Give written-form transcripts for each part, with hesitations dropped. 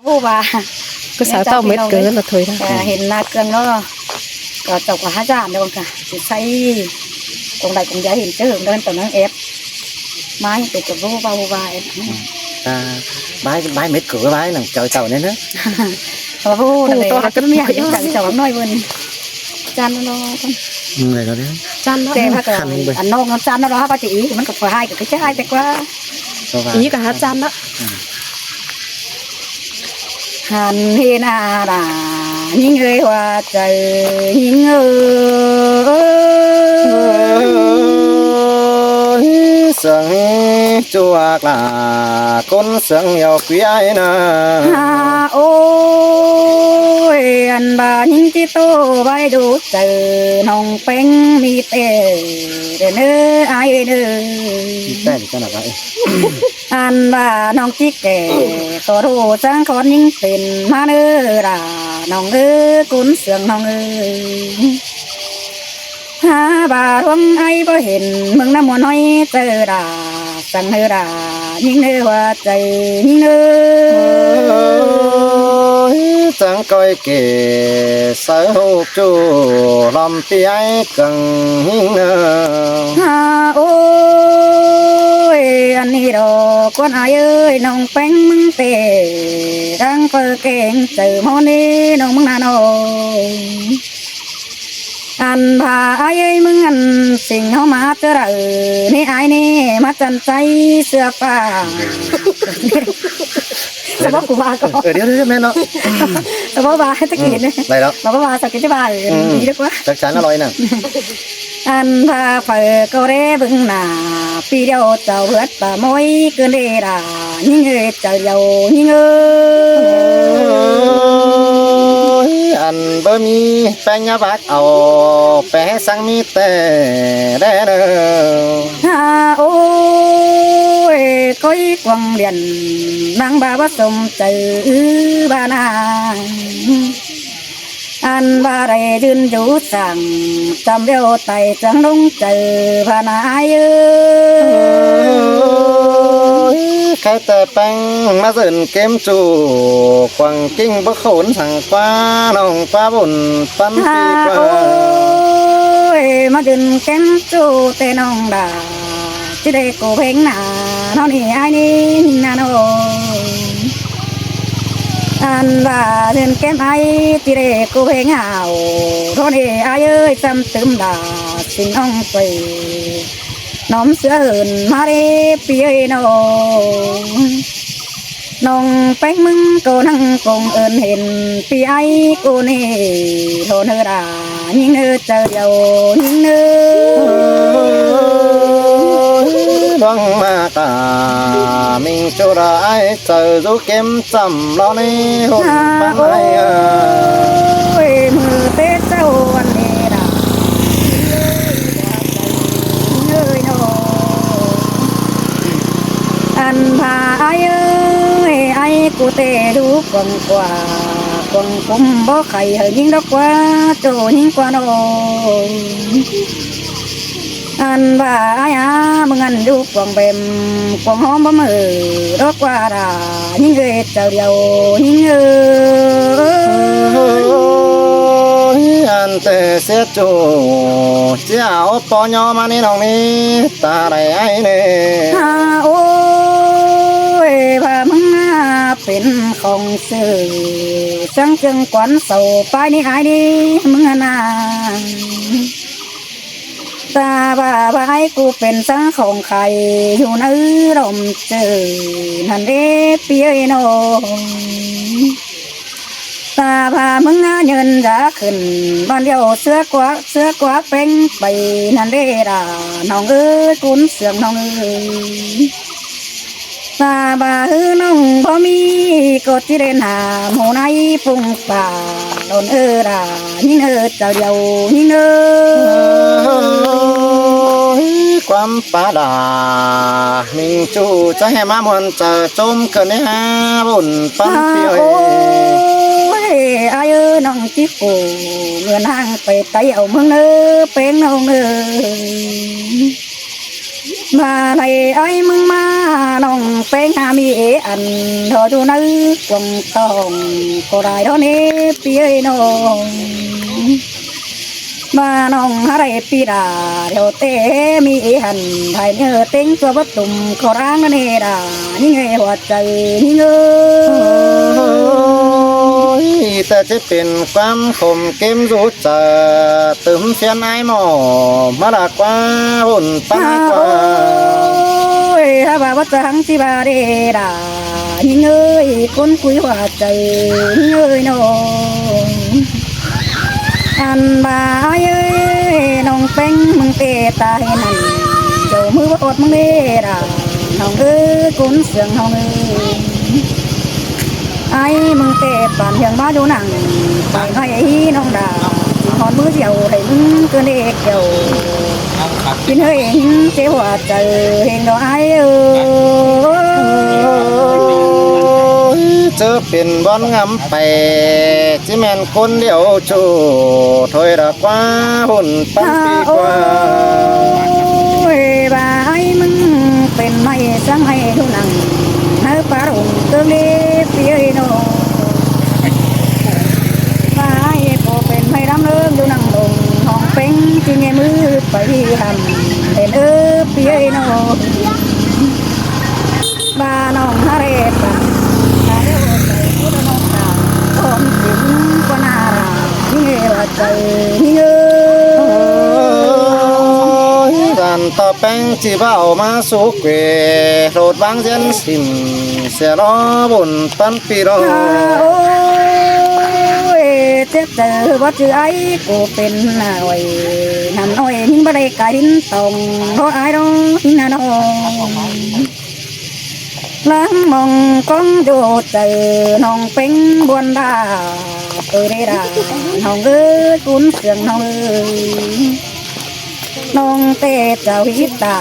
ผู้ว่าก็สาวเต้าเม็ดเกินละถอยได้เห็นนาเกลืองเนาะก็จบกว่าห้าจานเดียวกันสิใช้ตรงใดตรงใดเห็นเจอเดินตรงนั้นเอฟไม้ติดกับผู้ว่าเอฟbái mít cửa bái là trời trời nên đó พอผู้ตัวก็ไม่อยากจังจังน้อยเวินจานน้อย người đó đấy จานเนาะ แต่ถ้าเกิดอันนอกน้ำจานเราป้าจีมันก็พอให้กับใช่แต่ว่า อีกับหาจานเนาะ หันเฮนาดายิ่งเอ้ยว่าใจยิ่งsương chuộc là con sương nhiều quý ai nè ôi anh bà những chi tô bay đủ từ nòng bánh mi tê để nữa ai nữa tê thì cho nào vậy anh bà nòng chiếc kẻ có đồ sáng con những tiền má nữa là nòng ư cuốn sương nòng ư bà ruộng ai có hiện mừng năm muốn nói chờ đàสั่งเฮรายิ่งเนื้อว่าใจยิ่งเนื้อ chẳng coi kể sở hữu chủ làm pi ai cần ôi anh đi đồ con ai ơi nông bánh măng tê đang phơi kẹn từ món đi nông măng nano anh bà ai ơi mừng anh xin họ mà chờ đợi nè ai nè mắt chân say sữa pha sao bác của bà có điếu mẹ nó sao bác bà hết tất cả này đây đó bà sao cái bà đi được quá chắc chắn nó lôi nè anh bà phải câu đấy vững nà pi đeo tàu vượt bà môi cơn đê đà những người chờ giàu những người anh bơ mi phanh nhá bác ao bé sang mi tè đê đơ ôi coi quăng điện đang bà bắt sông từ bà nàng anh bà đây duyên chủ sang chăm đeo tay trắng đông chờ bà nãy khai tờ băng má dần kem chủ quăng kinh bức khốn thằng qua nòng qua bùn phân phi qua ôi má dần kem chủ tên nòng đà chứ đây cô bánh nà nó nì ai nì nà nó anh bà dần kem ai chứ đây cô bánh hào nó nì ai ơi chăm tươm đà xin ông quỳ nóm sữa hờn má đê pi ơi nó nong bánh mưng cô năng cùng ơn hiền pi ai cô nê thôn hơ đà những nơi chờ giàu những nơi đoan mà cả mình cho ra ai chờ du kiếm chầm lo nê hôn băng ai ôi mưa tết sau anh nê đà nơi nó anh bà ai ơi ai cô tê đủ quăng quà quăng cũng bó khay hơi những đó quá chỗ những qua nó anh bà ai mừng anh đủ quăng bèm quăng hóm bấm hờ đó qua đà những người chờ điều những người anh tê xét chủ cháu po nhỏ mà đi nòng đi ta đây ai nè ôi bà mừngเป็นของสื่อสังจึงกวนเสาไปนี่ไอ้นี่มึงนาตาบ่าบ่ายกูเป็นสังของใครอยู่ในลมเจอนั่นเด้เปียโนตาบ่ามึงเงินจะขึ้นบ้านเดียวเสื้อกว่าเป็นไปนั่นเด้ด่าน้องเอ้ยกุนเสียงน้องเอ้ยตาบ่าน้องบ่มีกดที่เดินหาหมู่ในปุ่งป่าโดนด่ายิ่งเจ้าเดียวยิ่งความป่าดาmình chủ cho hè má muôn chờ trôm cơn ha bùn phân phiêu ai ơi nong chiếc cổ người nàng phải tay ở mương nơ bên nong nơ มาในไอ้มึงมาน้องเป็นหามีอันรอดูนึกวงต้องก็ได้ดอกนี้ปีเอ้ยน้องมาน้องอะไรปีดาเดี๋ยวเตมีหันไทยเนื้อเต็งตัวบัดตุ่มขอร้างกันเนดานี่ไงหัวใจนี่เงย แต่จะเป็นความคมเกมรู้จะตึมเสียนไอหมอมาดากว่าหุ่นปันกว่า ถ้าว่าวัดสังสิบาเดดานี่เงยคนคุยหัวใจนี่เงยน้องอันบ่าเอ้ยน้องเป็นมึงเตะตายนั่นเจ้ามือว่าอดมึงเด้ดาน้องเอ้ยคนเสียงน้องเอ้ยไอ้มึงเตะปานยังมาดูหนังไปให้น้องดาหอนมือเดียวให้มึงเกินเด็กเดียวกินเฮ้ยเจ้าหัวใจเฮงดอกไอ้เอ้ย เจอเป็นบอนงำไปจิแมนคนเดียวจูถอยรักว่าหุ่นปันปีกว่า โอ้ยบ่าไอ้มึงเป็นไม่สังให้ดูหนังเนื้อปลาหลงเติมเล็บเปียโนบ่าไอ้ก็เป็นไม่รำเลิงดูหนังลงห้องเป็งที่เงยมือไปทำเป็นเปียโนบ่าน้องฮาเรศบ่าเดี๋ยวใจพูดน้องตาคนถึงกว่านารานี่เงยว่าใจนี่เงย กันต่อแป้งจีบ่าวมาสุกเวโรดบางเจนสิมเสียล้อบุญปันปีรอ โอ้ยเจ็บเจอว่าชื่อไอ้กูเป็นหน่อยนั่นน้อยหินบ่ได้กายดินตรงเพราะไอ้ร้องหินน่ะน้องล้างมองก้องโยเจอน้องเป็นบวนดาได้ดาน้องเอ้ยคุณเสียงน้องเอ้ยน้องเตะเจ้าหิตา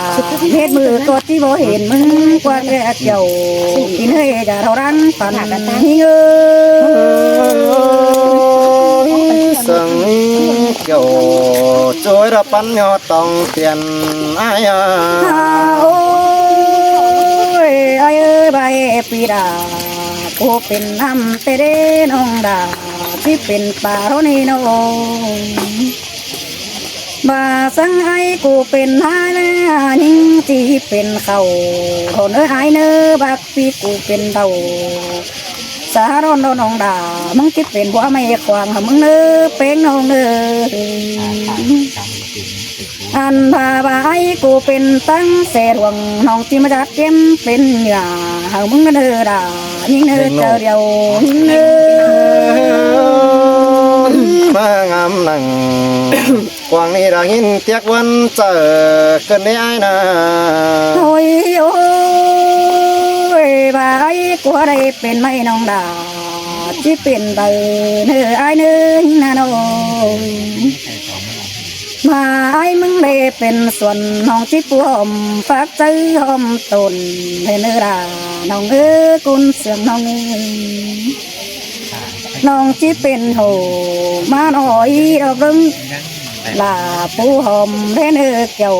เฮ็ดมือตัวที่บ่เห็นมึงกว่าแก่เกี่ยวกินเฮ้ยจะเท่ารันปันนี่เอ้ย สังเกี่ยวช่วยรับปันยอดต้องเปลี่ยนอาย โอ้ยไอ้เอ้ยใบปีดากูเป็นน้ำเตเดน้องดาที่เป็นป่าโรนี่น้องบาสังไอ้กูเป็นหายแล้วยิ่งที่เป็นเขาคนเอ้ยไอ้เนื้อบักปีกูเป็นเดาสารอนน้องดามึงคิดเป็นผัวไม่ควางมึงเนื้อเป็นน้องเนื้ออันพาบายกูเป็นตั้งเสดวงน้องที่มาจัดเก็มเป็นหยาหามึงเนื้อดายิ่งเนื้อเจอเดียวยิ่งเนื้อ มางามหนังกวางนี่ดังหินเตียกวันเจอเกินได้ไอ้นา โอ้ยโอ้ยบายกูได้เป็นไม่น้องดาที่เป็นใบเนื้อไอ้เนื้อนาโนมาไอ้มึงได้เป็นส่วนน้องที่ปวมฝากใจหอมตนให้เนื้อดาน้องเอ้อกุนเสียงน้องเอ้น้องที่เป็นโหมาหน่อยดอกรึงลาปูหอมเล่นเนื้อเกี่ยว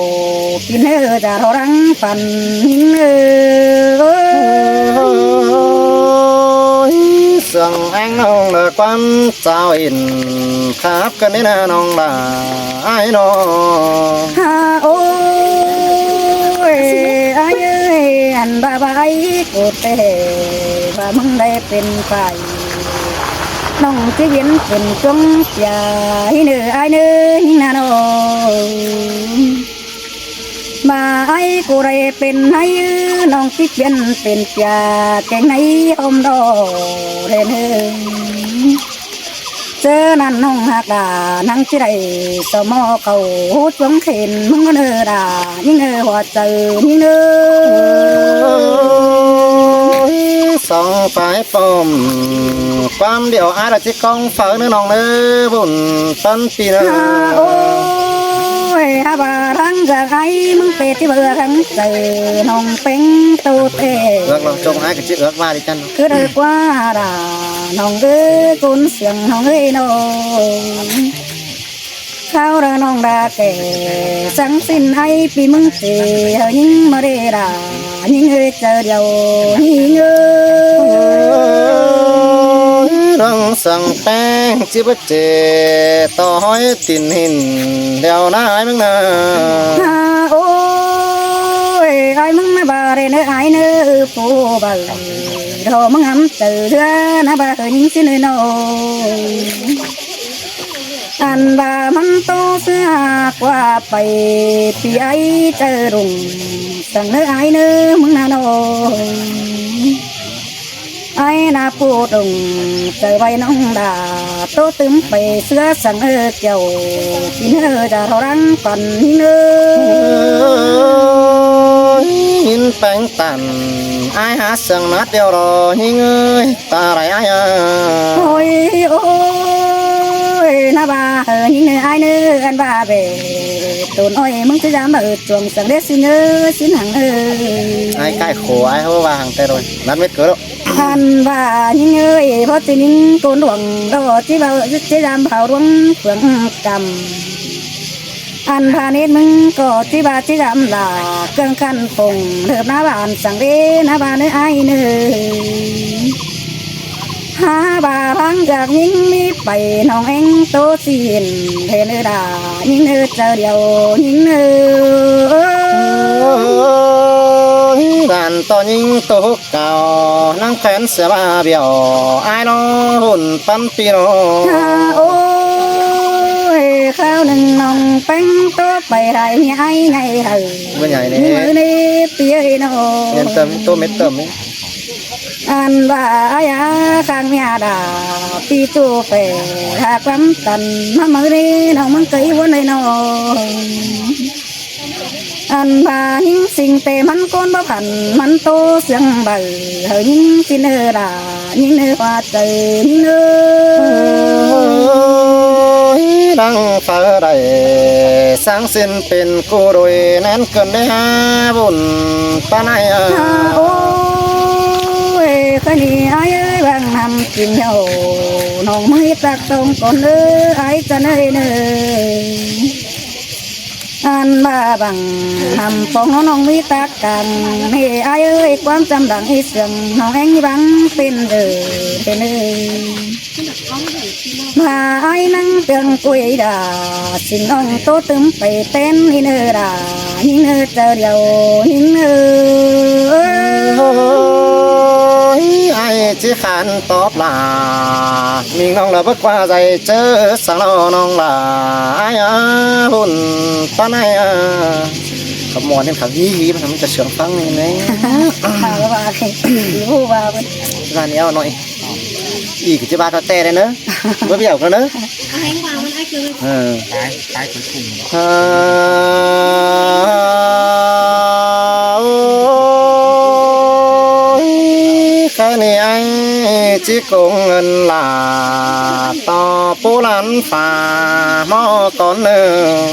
กินเนื้อจะทอรังฟันเนื้อ สั่งอังน้องละควันเจ้าอินครับกันนี่นะน้องละไอ้น้อง ฮาโอ้ยไอ้เอ้ยอันบาบายกูเตะว่ามึงได้เป็นไปน้องจะเห็นเป็นจงใจเนื้อไอ้เนื้อนาโนมาไอ้กูได้เป็นไอ้น้องที่เปลี่ยนเป็นเปียแกงในอมดอเรนเจอนั่นน้องหักดานั่งที่ใดสมอเขาจวงเข็นมึงก็เนื้อดายิ่งเนื้อหัวใจยิ่งเนื้อ สองฝ่ายปมความเดียวอาราจิกองเฝ้าเนื้อน้องเนื้อบุญปันปีเนื้อ โอ้ยอาบารังจากไอ้มึงเป็ดที่เบื่อทั้งเจอน้องเป็นตูเตะ เลือกเราจงไอ้กับจิเลือกว่าดิจัน คือได้กว่าดาน้องเอ้ยกุนเสียงน้องเอ้ยน้อง ข้าวระนองดาแก่สังสิ้นให้ปีมึงเสียยิงมาเรดายิงเอ้ยเจอเดียวยิงเอ้ย รังสังแป้งจิบเจต่อห้อยตินหินเดียวนายมึงนะ โอ้ยไอ้มึงไม่บาเรเนื้อไอ้เนื้อปูบาโดมึงหำเจอเถื่อนะบาเฮยิงสิเนื้อโนอันบามันโตเสียกว่าไปปีไอเจอรุ่งสั่งเนื้อไอ้เนื้อมึงน่ะโนไอ้นาปูดงเจอไว้น้องดาโตตึมไปเสื้อสั่งเกี่ยวกินจะเรารังก่อนเนื้อ หินแป้งตันไอ้หาเสียงนัดเดียวรอยิงเอ้ยตาไรไอ้ โอ้ยโอ้ยนาบาเฮยิงเนื้อไอ้เนื้ออันบาเบตุนอ้อยมึงจะจำแบบจวงสังเดสิเนื้อสินหังไอ้ใกล้โขไอ้เขาว่าหางแต่rồiนัดเม็ดเกิดแล้ว ท่านว่ายิงเอ้ยเพราะที่นิ่งโกนหลวงรอที่เบาจะจำเผาดวงเฟืองกำอันพาณิชย์มึงก็ที่บาที่จำลาเครื่องขั้นปงเถิบหน้าบ้านสังเดหน้าบ้านเนื้อไอ้เนื้อหาบาพังจากยิงมีไปน้องเอ็งโตสินเทเนดายิงเนื้อเจอเดียวยิงเนื้อ đàn to nhưng tổ cao năng phén sẽ ba biểu ai nó hồn pan pi nó โอ้ยข้าวหนึ่งน้องแป้งโตไปไรไงไงเฮอ bên nhảy มือ này นี่เปียโน yên tâm tô mét tầm ấy อันว่าอยาข้างเมียดาปีจูเปหากความตันมามือนี่น้องมันเคยวันในน้องอันว่ายิงสิ่งเตมันก้นบ่ผันมันโตเสียงใบเฮยิงสิเนอดายิงเนื้อว่าใจยิงเนื้อ đang phở đầy sáng xin bên cô đôi nén cơn đấy ha buồn ta này โอ้ยคนนี้ไอ้เอ้ยบางทำกินเหาน้องไม่ตักตรงก่อนเอ้ยไอ้จะเนยเนยอันบ้าบังทำปองน้องไม่ตักกันให้ไอ้เอ้ยความจำดังอีเสียงน้องเอ็งบังเป็นเป็นมาไอ้นั่งเตียงกุยดาสิ่งน้องโตตึมไปเต้นนี่เนอดายิ่งเนอเจอเดียวยิ่งเนอ ai chỉ khán top là mình nong là bước qua dày chớ sáng lo nong là ai hồn ta này cầm mòn nên khảo gì mà mìnhจะ sướng phăng này này ข่าวว่าใครผู้ว่า ra neo nội ý cái chứ ba cho tè đây nữa mới biểu cơ nữa cái này anh chỉ cùng ngân là to bố lăn phà mò con nữa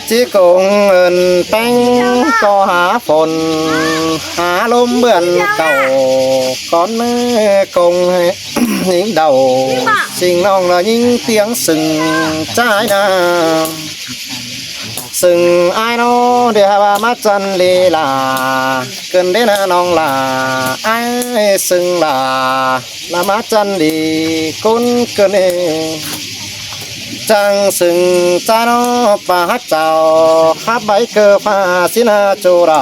chỉ cùng ngân bánh có há phồn há lôm bươn cầu con cùng những đầu xin nong là những tiếng sừng trái nào sừng ai nó để bà mắt chân lì là cần đến nong là ai sừng là mắt chân lì con cần chẳng sừng cha nó bà hát chào hát bấy cơ pha xin chú ra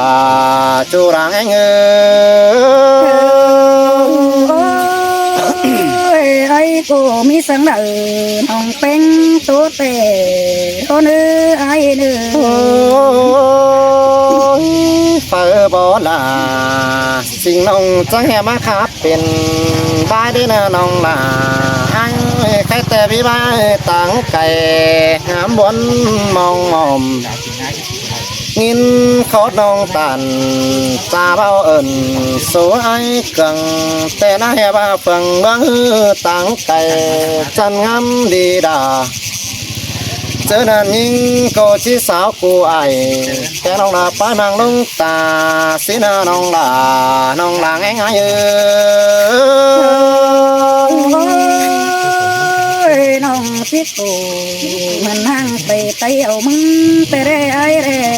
anh ơi ai cô mi sáng nở hồng bánh tốt tệ con ơi ai nữa phở bó là xin nông chẳng hề má khát bên ba đến nông là anh khai tè với ba tặng cày ngắm bốn mong mồm nghìn khó nông tàn ta bao ẩn số ai cần tè na hề ba phần băng tặng cày chân ngắm đi đà chớ nên những cô chỉ sao cô ai cái nông là phải mang lung ta xin nông là anh ai ơi nông tiếc cô tay ở mưng tê rê ai rê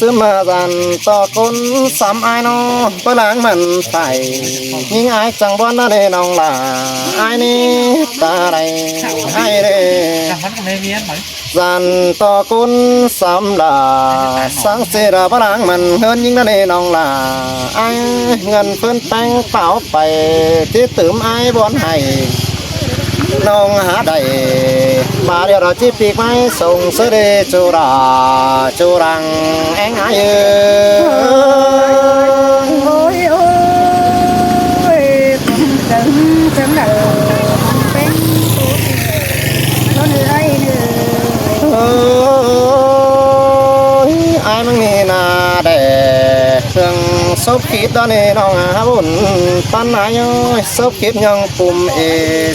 xưa mà dàn to côn sắm ai nó bữa láng mình phải nhưng ai chẳng bon nó đây nòng là ai nè ta đây ai đây dàn to côn sắm là sáng xe ra bữa láng mình hơn nhưng nó đây nòng là ai ngân phân tăng pháo phải thế tưởng ai bon hay nông há đầy mà điều đó chỉ việc máy sông sơ đi chu rằng anh ai ôi ôi chừng chừng đầu bên có người ai nữa ai mang nghe na để thường sốt khít đó nè nó há bún tan ai ơi sốt khít nhung cùng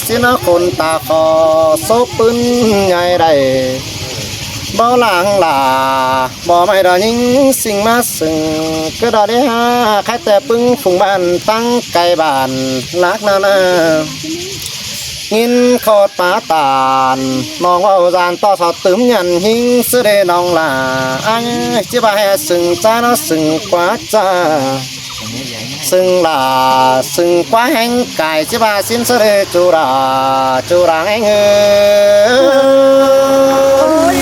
xin nó con ta khó sốt bún nhai đầy bao làng là bỏ mày đó những sinh má sừng cứ đó đấy ha khách tè bưng phùng bàn tăng cây bàn lát na na nghìn khót phá tàn mong vào dàn to sọt tướm nhằn hình sơ đề nòng là anh chỉ bà hè sừng cha nó sừng quá cha sừng là sừng quá hanh cài chỉ bà xin sơ đề chu ra anh ôi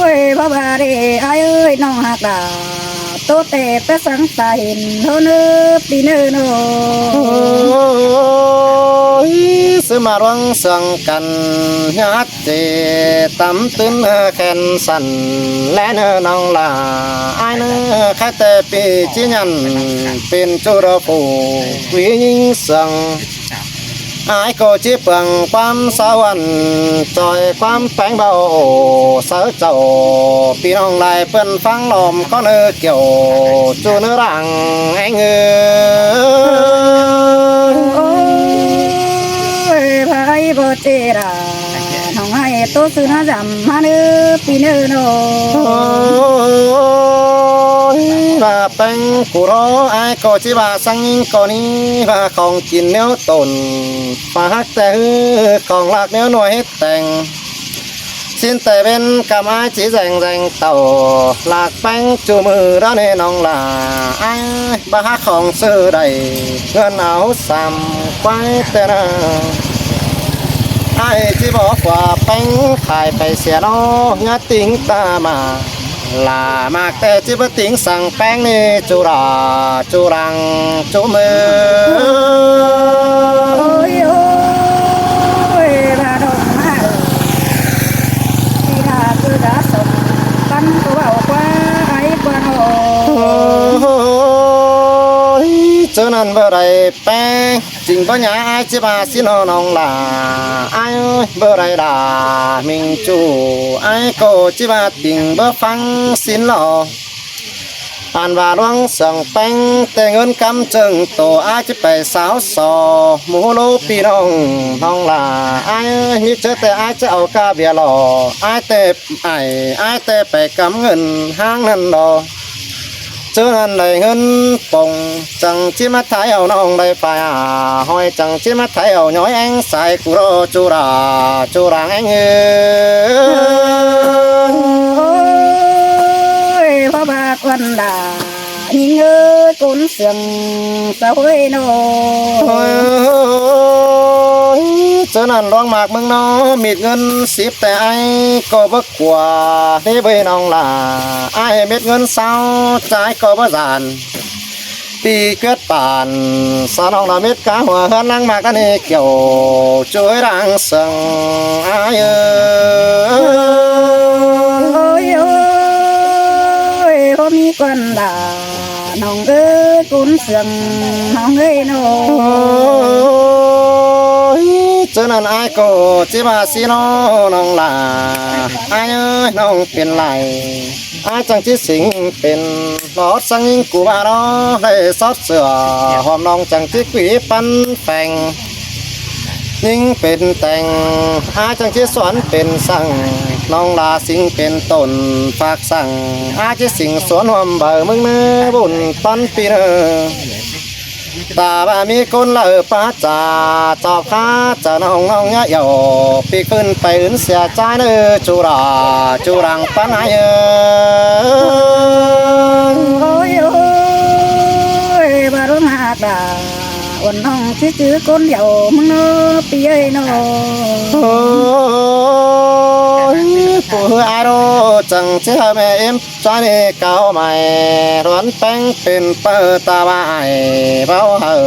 ôi bà đi ai ơi nong hạt đà tốt đẹp bé sáng ta hình hơn nước đi nơi nó sư mà đoan sương cần nhát thì tắm tưn khen sẵn lẽ nơ nong là ai nơ khách tê pi chi nhằn pin chu đô phủ quý nhinh sương ai cô chỉ bằng quan sao ăn trời quan bánh bao sớ chậu pi nong lại phân phăng lòm có nơi kiểu chu nữa rằng anh ai bơ tê ra nong ai tốt sư nó giảm mà nữ pi nữ nó và bánh của nó ai có chỉ bà sang có ní và còn chín nếu tồn và hát tè còn lạc nếu nuôi hết thành xin tè bên cầm ai chỉ dành tàu lạc bánh chùa mừ đó nên ông là ai bà hát không sư đầy ngân áo xàm quay tè ra ai chỉ bỏ qua bánh phải phải xẻ nó nhát tính ta mà là mạc tê chỉ bất tiếng sang bánh đi chu rằng chu mơ ôi ôi bà đồng mà đi ra cứ đã sống bắn của bảo qua ai qua cho nên bữa đây bánh chính có nhà ai chỉ bà xin họ nông là ai ơi bữa đây là mình chủ ai cô chỉ bà tình bữa phăng xin lò ăn và loang sòng bánh tê ngân cắm chừng tổ ai chỉ phải sáo sò mũ lô pi nông là ai ơi mi chết tê ai chỉ ao ca bia lò ai tê phải cắm ngân hang ngân lò chứ anh này ngân bồng chẳng chỉ mắt thấy hậu nông đây phải hỏi chẳng chỉ mắt thấy hậu nhói anh sai của đồ chu rằng anh ơi phá bạc văn đà nhìn ơi cún sườn sao ấy nó chứ anh loang mạc mừng nó mịt ngân ship tại ai có bất quả thế bên ông là ai biết ngân sao trái có bất giản vì kết bản sao ông là biết cá hòa hơn năng mạc này kiểu chuối đang sừng ai ơi ơi hôm nay con là nòng ơi cún sườn nòng ơi nó cho nên ai cô chỉ bà xin nó nông là ai ơi nông tiền lại ai chẳng chỉ sinh tiền lót sang của bà nó để xót sửa hôm nông chẳng chỉ quý phân phèn nhưngเป็นแต่งai chẳng chỉ xoắnเป็นสั่งน้องลาสิงเป็นต้นฝากสั่งai chỉสิงสวนหอมเบอร์มึงเนื้อบุญต้นปีเนื้อ ตาบามีคนละป้าจ่าจอบข้าจะน้องยะเยาปีขึ้นไปอื่นเสียใจเนื้อจูรังปันหายโอ้ยโอ้ยบารุมาดาวันน้องที่จื้อคนเดียวมึงเนาะปีเอ้ยเนาะ ผู้อาโรจังเชื่อแม่เอ็มจอยนี่เก่าใหม่ร้อนแป้งเป็นเปิดตาบายเบาเหอ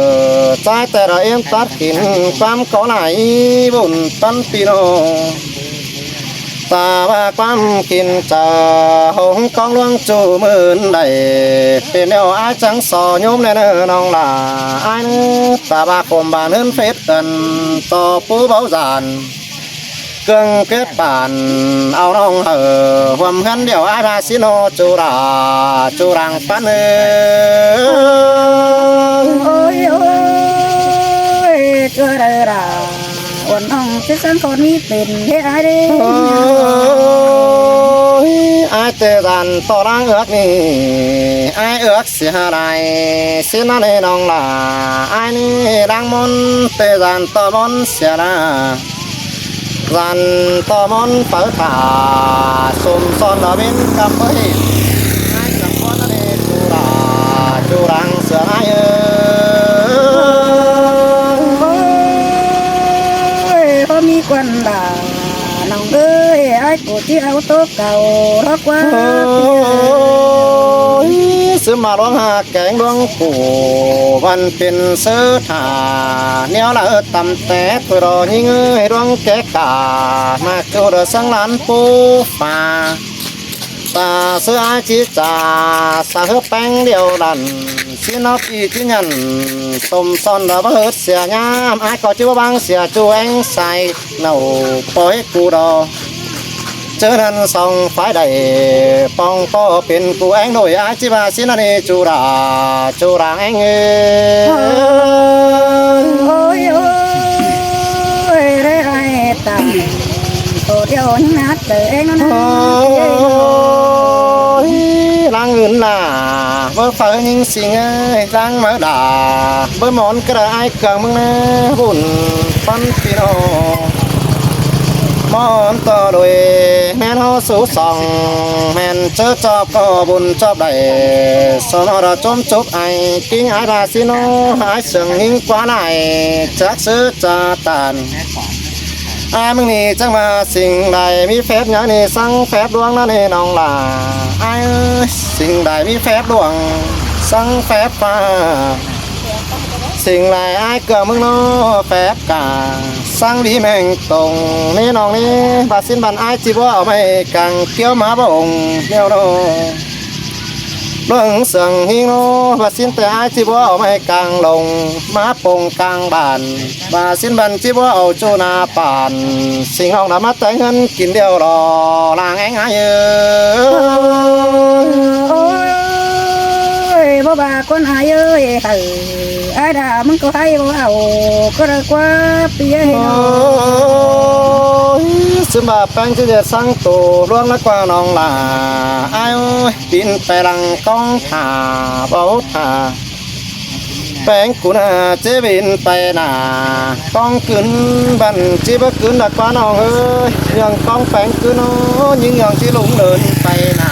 ใจแต่เราเอ็มตัดกินความเก่าไหนบุญปันปีโนตาว่าความกินจะหงกองลวงจูมื่นใดเป็นแนวอาจังสอยุ่มในเนื้อน้องลาไอ้เนื้อตาว่าคมบานเฮินเฟสกันต่อปูเบาจานเกิงเกิดป่านเอาน้องเหอความเห็นเดียวอาราซิโนจูรังปันเอ โอ้ยโอ้ยเจอเด้อราวันน้องที่สันคนนี้เป็นเฮ็ดอะไรเด้ ไอ้เตดันต่อรังเอือกนี่ไอ้เอือกเสียไรเสียนั่นน้องล่ะไอ้นี่รังมนเตดันต่อมนเสียนะรันต่อมนเปิดขาสมซอนดาวินกับเฮ้ยไอ้จังหวะนั่นจูรังเสียไอ้พอมีควันดาน้องเอ้ยไอ้กูที่เอาโต๊ะเก่ารักว่า ซื้อมาร้องหาแกงดวงปู่วันเป็นเสื้อผ้าเนี้ยละตำแต่ตัวรอยิ่งเอ้ยดวงแกกามาจูดสังหลานปูฟ้าตาเสื้อจีจ่าสะเฮแป้งเดียวดันสินอบอีที่ยันต้มซ้อนระเบิดเสียยามไอ้ก็ชื่อว่าบางเสียจูเองใส่เน่าปล่อยกูดอเจอนั้นส่องไฟใดปองก็เป็นกูเองโดยอาชีพสินันจูราเองโอ้ยโอ้ยเร่ไรตาตัวเดียวยังนัดเจอเองนะ ล้างเงินล่ะเมื่อเฟยิงสิงเอ้ยล้างมาด่าเมื่อหมอนกระไอเกิงมึงนะบุญปันปีโนมอนต่อโดยแม่นเฮาสู่สองแม่นเจอจอบก็บุญจอบได้สนอระจมจบไอกิ้งไอราซิโนหายเสียงหิงกว่าไหนจักซื้อจาตานมึงนี่จังมาสิ่งใดมีแฟบอย่างนี้สั่งแฟบดวงนั่นเองน้องล่ะสิ่งใดมีแฟบดวงสั่งแฟบฟ้าสิ่งใดเกิดมึงโนแฟบกาสั่งดีแมงตรงนี่น้องนี่บาสินบันจีบว่าเอาไม่กังเกี้ยวมาบ่งเดียวโนเรื่องเสียงหิงโนบาสินแต่จีบว่าเอาไม่กังลงมาปงกลางบ้านบาสินบันจีบว่าเอาโจนาป่านสิ่งห้องนำมาแต่งเงินกินเดียวรอลางแองเยบ่บาคนหายเอ้ยไอ้ด่ามึงก็ให้บ่เอาก็ได้กว่าปีให้เนาะ สมบัติแป้งจะเดือดสังตัวร่วงนักกว่าน้องลาไอ้บินไปรังกองถาเบาถาแป้งกูน่าจะบินไปหน้ากองขึ้นบันจีบขึ้นนักกว่าน้องเอ้ยยังกองแป้งขึ้นน้อยิ่งยังที่ลุงเดินไปหน้า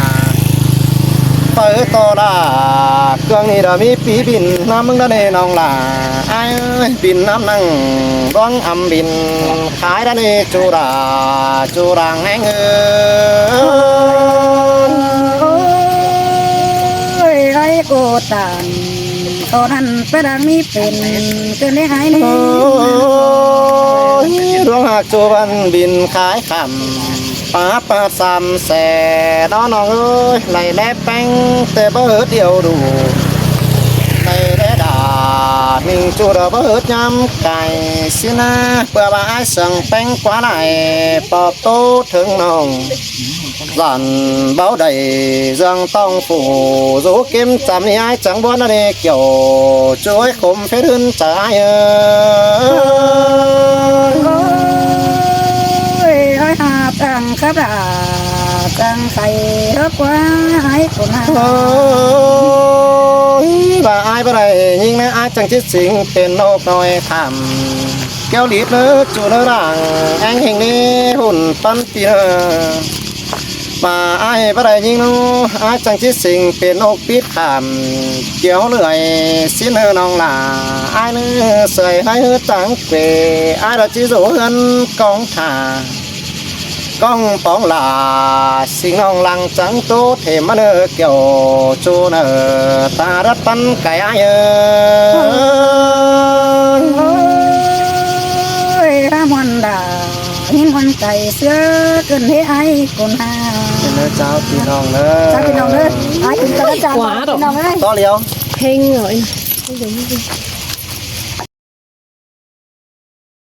เปิดต่อได้เครื่องนี้เรามีปีบินน้ำมึงได้น้องล่ะไอ้บินน้ำนั่งร้องอำบินขายได้จูรังแห้งไอ้กูตันตอนนั้นไปดังนี้เป็นเกินได้หายนี่ร้องหักจูบันบินขายคำป้าซ้ำแส่น้องเอ้ยไหลแลแป้งแต่เบิดเดียวดูไหลแลด่าหนึ่งจูดเบิดยำไก่สินะเพื่อว่าไอ้สั่งแป้งกว่าไหนปอบโตถึงน้องรันเบาได้ยังต้องฝูรูเก็มจำนี่ไอ้จังบ่นั่นเองเกี่ยวช่วยคมเฟ้นใจไอ้หาตังครับจัง งใส่รบกว่าไอ้คนหา โอ้ยบ่าอายบ่ได้ยิงนะอายจังจิตสิงเป็นนกน้อยคำแก้วลีบเนื้อจูเนื้อร่างแองเฮงนี้หุ่นปั้นปีเนื้อบ่าอายบ่ได้ยิงนูอายจังจิตสิงเป็นนกปิดคำเกี่ยวเลื่อยสิเนื้อน้องหลาอายเนื้อเสยให้เฮือจังเกวอายเราจิโสเฮือนกองถ่า con bóng là xin ông lăng trắng tốt thì mà nơ kiểu chú nơ ta rất bắn cái ai ơi ra mòn đà nhìn con cày xưa cần thế ai còn hà nơ cháu thì nòng nơ cháu thì nòng nơ ai cũng có cháu Quá rồi. nòng ơi to liều เพลงหน่อย